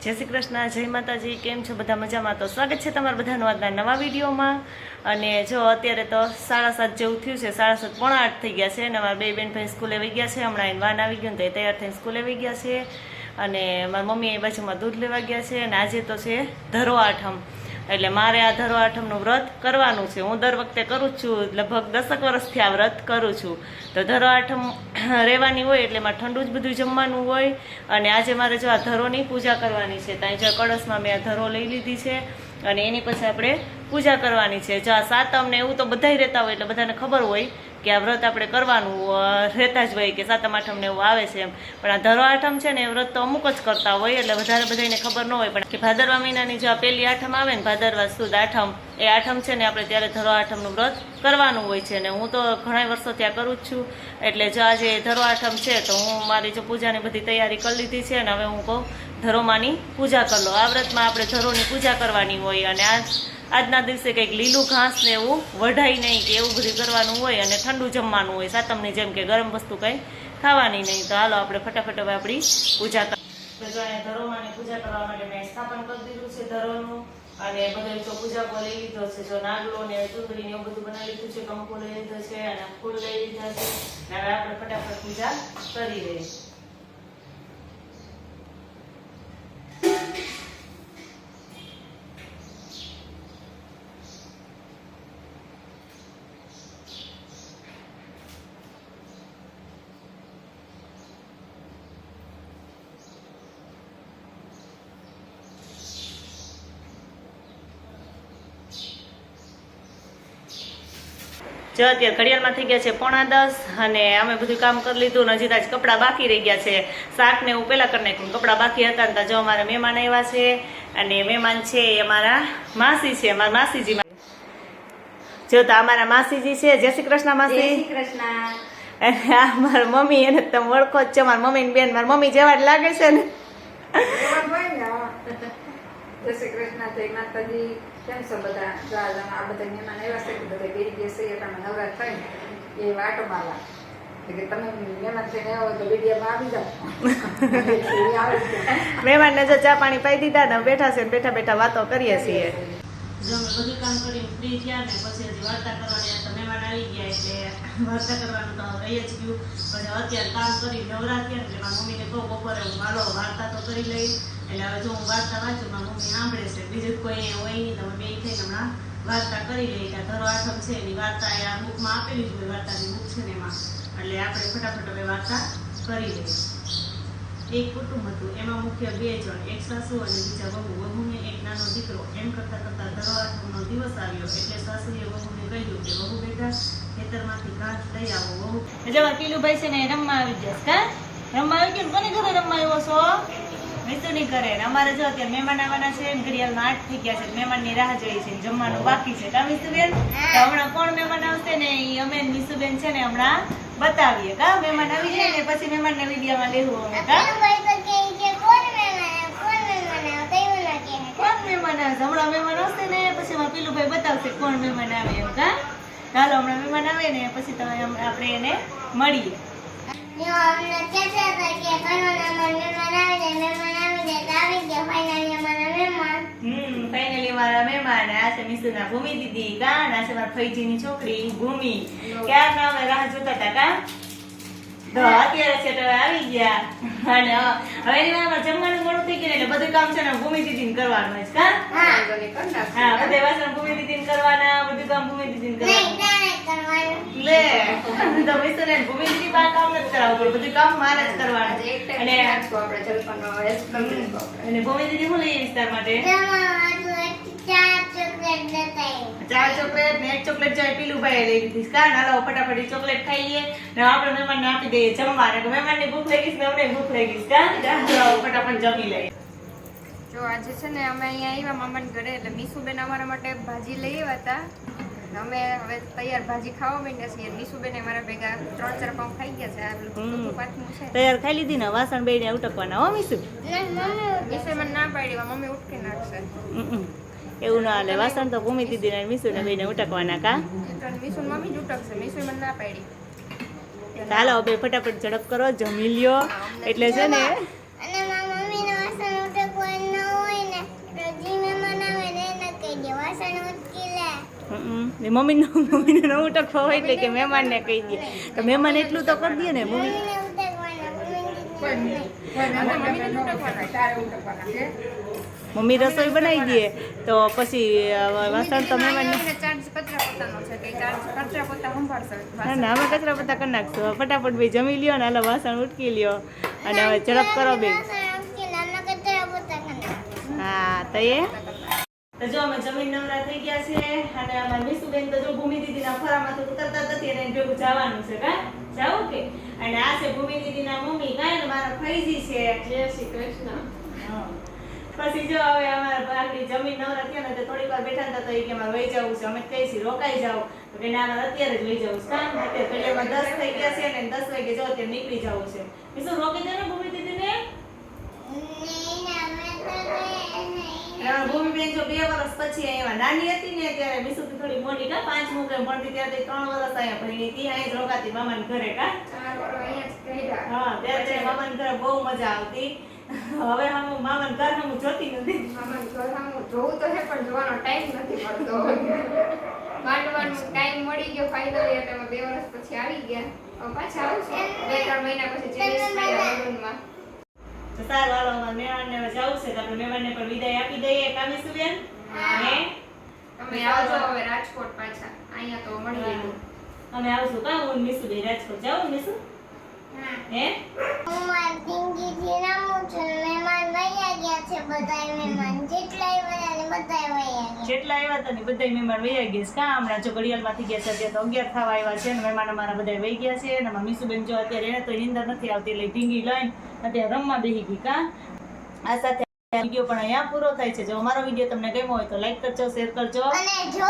જય શ્રી કૃષ્ણ, જય માતાજી. કેમ છો બધા? મજામાં? તો સ્વાગત છે તમારા બધાનું આજના નવા વિડીયોમાં. અને જો અત્યારે તો 7:30 જેવું થયું છે, 7:30 પોણા 8 થઈ ગયા છે અને મારા બે બેન ભાઈ સ્કૂલે વહી ગયા છે. હમણાં એને વાન આવી ગયું તો એ તૈયાર થઈને સ્કૂલે વહી ગયા છે. અને મારી મમ્મી એ બાજુમાં દૂધ લેવા ગયા છે. અને આજે તો છે ધરો આઠમ, એટલે મારે આ ધરો આઠમનું વ્રત કરવાનું છે. હું દર વખતે કરું જ છું, લગભગ 10 વર્ષથી આ વ્રત કરું છું. તો ધરો આઠમ રહેવાની હોય એટલે એમાં ઠંડુ જ બધું જમવાનું હોય. અને આજે મારે જો આ ધરોની પૂજા કરવાની છે. ત્યાં જો કળશમાં મેં આ ધરો લઈ લીધી છે અને એની પછી આપણે પૂજા કરવાની છે. જો આ સાતમ ને એવું તો બધાય રહેતા હોય એટલે બધાને ખબર હોય કે આ વ્રત આપણે કરવાનું રહેતા જ હોય કે સાતમ આઠમ ને એવું આવે છે એમ. પણ આ ધરો આઠમ છે ને એ વ્રત તો અમુક જ કરતા હોય એટલે વધારે બધાને ખબર ન હોય. પણ કે ભાદરવા મહિનાની જો આ પહેલી આઠમ આવે ને, ભાદરવા સુદ આઠમ, એ આઠમ છે ને આપણે ત્યારે ધરો આઠમનું વ્રત કરવાનું હોય છે. ને હું તો ઘણા વર્ષો ત્યાં કરું જ છું. એટલે જો આજે ધરો આઠમ છે તો હું મારી જો પૂજાની બધી તૈયારી કરી લીધી છે અને હવે હું કહું ધરોમાની પૂજા કરી લો. આ વ્રતમાં આપણે ધરોની પૂજા કરવાની હોય અને આજના દિવસે કંઈક લીલું ઘાસ ને એવું વઢાય નહીં કે એવું બધું કરવાનું હોય અને ઠંડુ જમવાનું હોય સાતમની જેમ, કે ગરમ વસ્તુ કંઈ ખાવાની નહીં. તો હાલો આપણે ફટાફટ હવે આપણી પૂજા કરીએ. જો અહીંયા ધરોમાની પૂજા કરવા માટે મેં સ્થાપન કરી દીધું છે ધરોનું. અને બધું જો પૂજા પર લઈ લીધો છે, જો નાગલો ને ચૂંદડી ને એવું બધું બનાવી લીધું છે, કંકુ લઈ લીધો છે અને ફૂલ લઈ લીધા છે. અને હવે આપણે ફટાફટ પૂજા કરી લઈએ. જો અત્યારે ઘડિયાળમાં થઈ ગયા છે 9:45 અને અમે બધું કામ કરી લીધું ને હજી જ કપડાં બાકી રહી ગયા છે. શાક ને એવું પહેલાં કરી નાખ્યું, કપડાં બાકી હતા ને જો અમારા મહેમાન આવ્યા છે. અને મહેમાન છે એ અમારા માસી છે, અમારા માસીજી. જો તો અમારા માસીજી છે. જય શ્રી કૃષ્ણ માસી. જય શ્રી કૃષ્ણ. અને આ મારા મમ્મી, એને તમે ઓળખો જ છો, મારા મમ્મી બેન મારા મમ્મી જેવા જ લાગે છે ને. જય શ્રી કૃષ્ણ, જય માતાજી. કેમ છો બધા? આ બધા મહેમાન આવ્યા છે, બધા બેરી ગયા છે એટલે અમે નવરાત થઈને એ વાટો મારવા કે તમે મહેમાન થઈને આવ્યો તો વિડીયોમાં આવી જાઓ. મહેમાનને જો ચા પાણી પાઈ દીધા ને બેઠા છે ને બેઠા બેઠા વાતો કરીએ છીએ. જો અમે બધું કામ કરીને ફ્રી થયા ને પછી હજી વાર્તા કરવાની તો મહેમાન આવી ગયા એટલે વાર્તા કરવાનું તો રહી જ ગયું. પછી અત્યારે કામ કરી નવરા થયા એટલે મારા મમ્મીને કહું બપોરે હું મારો વાર્તા તો કરી લઈ. એટલે હવે જો હું વાર્તા વાંચું મારા મમ્મી સાંભળે છે, બીજું કોઈ હોય નહીં. તમે બે થઈને હમણાં વાર્તા કરી લઈ. કે ધરો આઠમ છે એની વાર્તા આ બુકમાં આપેલી જ હોય, વાર્તાની બુક છે ને એમાં. એટલે આપણે ફટાફટ હવે વાર્તા કરી લઈએ. એક કુટુંબ હતું, એમાં મુખ્ય 2 જણ, એક સાસુ અને બીજા વહુ. વહુને એક નાનો દીકરો. એમ કરતા કરતા ધરો આઠમનો દિવસ આવ્યો એટલે સાસુએ વહુને કહ્યું કે વહુ બેટા ખેતરમાંથી ઘાસ લઈ આવો. વહુ એટલે પીલુભાઈ છે ને રમવા આવી જશે. કા રમવા આવી ગયું? કોની ઘરે રમવા આવ્યો છો? વિસુની કરે. અમારે જો અત્યારે મહેમાન આવવાના છે, ઘડિયાળમાં 8 થઈ ગયા છે, મહેમાનની રાહ જોઈ છે, જમવાનું બાકી છે. કા વિસુબેન? તો હમણાં કોણ મહેમાન આવશે ને એ અમે વિસુબેન છે ને હમણાં બતાવીએ. કા મહેમાન આવી જાય ને પછી મહેમાનને વિડીયોમાં લેવું અમે. કા કોણ મહેમાન આવશે? હમણાં મહેમાન આવશે ને પછી એમાં પીલુભાઈ બતાવશે કોણ મહેમાન આવે એમ. કા ચાલો હમણાં મહેમાન આવે ને પછી તમે આપણે એને મળીએ. ફાઇનલી મારા મહેમાન આ છે મિસુના ભૂમિ દીદી. કા આ છે મારા ફઈજીની છોકરી ભૂમિ. ક્યારના અમે રાહ જોતા હતા. કા તો અત્યારે છે તો આવી ગયા. અને હવે એની માં જમવાનું મોડું થઈ ગયું એટલે બધું કામ છે ને ભૂમિ દીદીને કરવાનું હોય. કા હા, બધા વાસણ ભૂમિ દીદીને કરવાના, બધું કામ ભૂમિ દીદીને કરવાનું. લે તો મિસુને ભૂમિ દીદી બા કામ નથી કરાવવું, બધું કામ મારે જ કરવાનું. અને ભૂમિ દીદી શું લઈ વિસ્તાર માટે 4 ચોકલેટ ને 1 ચોકલેટ જાય પીલુભાઈ લઈ લીધી. કા હાલો ફટાફટ ચોકલેટ ખાઈએ ને આપણે મહેમાનને આપી દઈએ જમવાને. મહેમાનની ભૂખ લાગી ને અમને ભૂખ લાગી. કા ફટાફટ જમી લઈએ. જો આજે છે ને અમે અહીંયા આવ્યા મામાના ઘરે એટલે મીસુબેન અમારા માટે ભાજી લઈ આવ્યા હતા. અમે હવે તૈયાર ભાજી ખાવા માંડ્યા છીએ. મીસુબેન મારા ભેગા 3-4 પાઉં ખાઈ ગયા છે. આ બધું પાછું છે તૈયાર ખાઈ લીધી ને વાસણ બેને ઉટકવાના. હો મીસુ? મીસુ મને ના પાડી, મમ્મી ઉટકી નાખશે. એવું ના હાલે. વાસણ તો ભૂમિ દીદી ને મીસુ ને બેને ઉટકવાના. કા મીસુ મમ્મી જ ઉટકશે, મીસુ મને ના પાડી. ચાલો બે ફટાફટ ઝડપ કરો, જમી લ્યો. એટલે છે ને અને મારા મમ્મીને વાસણ ઉટકવાનું ને મમ્મીને નવું ટકવા હોય એટલે કે મહેમાનને કહી દે તો મહેમાન એટલું તો કરી દે ને મમ્મી. મમ્મી રસોઈ બનાવી દે તો પછી વાસણ તો મહેમાનને ના ના અમે કચરા પોતા કરી નાખશું. ફટાફટ ભાઈ જમી લ્યો ને હાલો વાસણ ઉટકી લ્યો અને હવે ઝડપ કરો બે. હા તો એ તો જો અમે જમીન નવરા થઈ ગયા છે અને અમારી મીસુબેન તો જો ભૂમિ દીદીના ફરામાંથી ઉતરતા નથી અને એને ભેગું જવાનું છે કા જાવું કે. અને આ છે ભૂમિ દીદીના મમ્મી કાંઈ ને મારા ફૈજી છે. જય શ્રી કૃષ્ણ. પછી જો હવે અમારા આખી જમીન નવરા થયા ને તો થોડીક વાર બેઠા હતા તો એ કે અમારે વહી જવું છે. અમે કહીએ છીએ રોકાઈ જાઓ તો કે ના અમારે અત્યારે જ વહી જવું છે. કામ અત્યારે પેલેમાં 10 થઈ ગયા છે ને 10 વાગે જો અત્યારે નીકળી જવું છે. મીસુ રોકી દે ને ભૂમિ દીદીને. ભૂમિબેન જો 2 વર્ષ પછી અહીંયા નાની હતી ને ત્યારે મીસુ થોડી મોટી કા 5 મુકે ભણતી ત્યારે 3 વર્ષ અહીંયા ભણી હતી. અહીંયા જ રોકાતી મામાના ઘરે કા. હા ત્યારે મામાના ઘરે બહુ મજા આવતી. હવે હું મામાના ઘર હું જોતી નથી. મામાના ઘર હું જોઉં તો છે પણ જોવાનો ટાઈમ નથી મળતો. માંડવાનો ટાઈમ મળી ગયો ફાઇનલી એટલે અમે 2 વર્ષ પછી આવી ગયા. હવે પાછા આવશું 2-3 મહિના પછી જેવીસભાઈના લગ્નમાં. તો સારું હાલો અમારે મહેમાનને હવે જવું છે તો આપણે મહેમાનને પણ વિદાય આપી દઈએ. કા મીસુબેન? હે તમે આવજો હવે રાજકોટ પાછા. અહીંયા તો મળી લીધું. અમે આવશું કા હું મીસુબેન રાજકોટ જાવ મીસુ. હે હું મારી જિંદગીથી રમું છું. મહેમાન વયા ગયા છે બધાય મહેમાન જેટલાય વયા ને બધાય વયા ગયા. જેટલા આવ્યા હતા ને બધાય મહેમાન વહી ગયા છે કા. હમણાં જો ઘડિયાળમાંથી ગયા છે અત્યારે તો 11 થવા આવ્યા છે ને મહેમાન અમારા બધાય વહી ગયા છે. અને મીસુબેન જો અત્યારે એને તો નીંદર નથી આવતી એટલે ઢીંગી લઈને અત્યારે રમવા બેસી ગઈ કા. આ સાથે વિડીયો પણ અહીંયા પૂરો થાય છે. જો અમારો વિડીયો તમને ગમ્યો હોય તો લાઈક કરજો, શેર કરજો અને જો